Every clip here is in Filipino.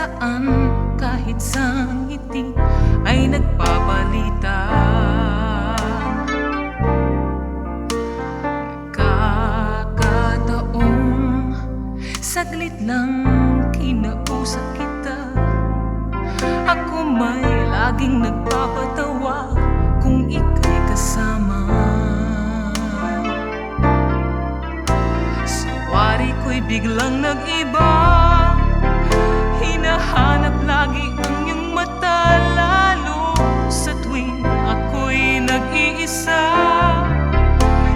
daan, kahit sa ngiti ay nagpapalitan. Nagkakataong saglit lang kinausap kita. Ako may laging nagpapatawa kung ika'y kasama. Sa wari ko'y biglang nag-iba. Hinahanap lagi ang iyong mata, lalo sa tuwing ako'y nag-iisa.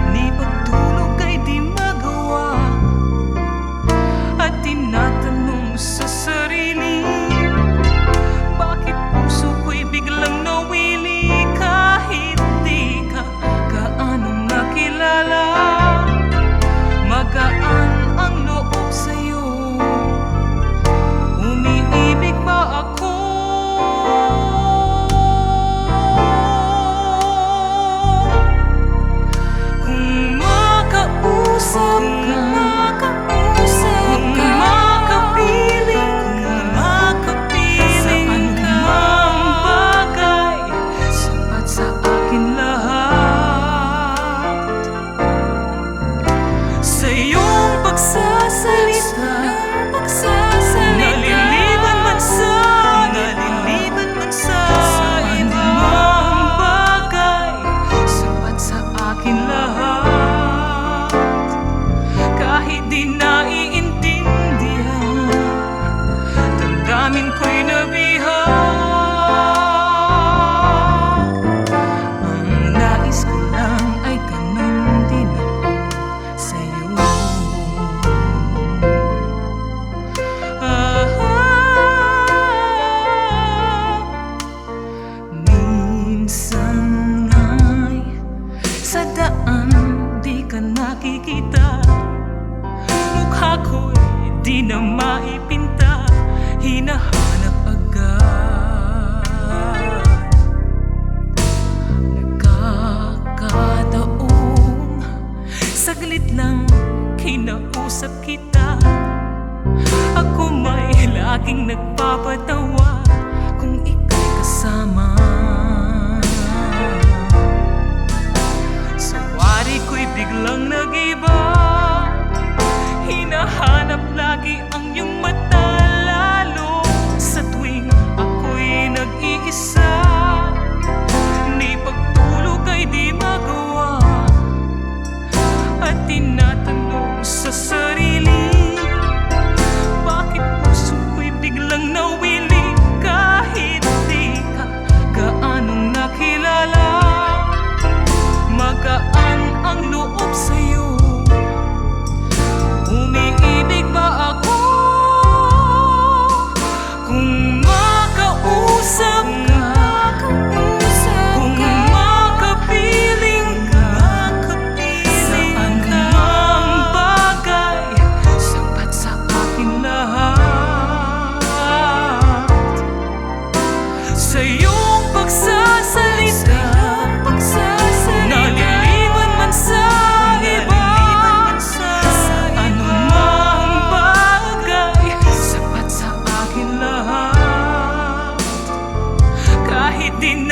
Ni pagtulog ay di magawa, at tinatanong sa sarili, bakit puso ko'y biglang nawili kahit di ka gaano nakilala. Magaan ang loob sa'yo, umiibig ba ako? Kung makausap ka, kung makapiling ka, sa anumang bagay, sapat sa akin lahat. Sa iyong pagsasalita, naliliban man sa anumang bagay, sapat sa akin lahat. Kahit di naiintindihan, damdamin ko'y nabihag. Ang nais ko lang ay ganun din ako sa'yo. Minsan ay sa daan di ka nakikita, mukha ko'y di na maipinta, hinahanap agad. Nagkakataong saglit lang kinausap kita. Ako may laging nagpapatawa kung ika'y kasama. Sa wari ko'y biglang nag-iba. Hinahanap lagi ang iyong mata, lalo sa tuwing ako'y nag-iisa. Ni pagtulog ay di magawa, at tinatanong sa sarili, bakit puso ko'y biglang nawili kahit di ka gaanong nakilala. Magaan ang loob sa'yo, umiibig ba ako? Kung makausap ka, kung makapiling ka, sa anumang bagay, sapat sa akin lahat. Sa iyong pagsasalita, naliliban man sa iba, sa anumang bagay, sapat sa akin lahat. Kahit di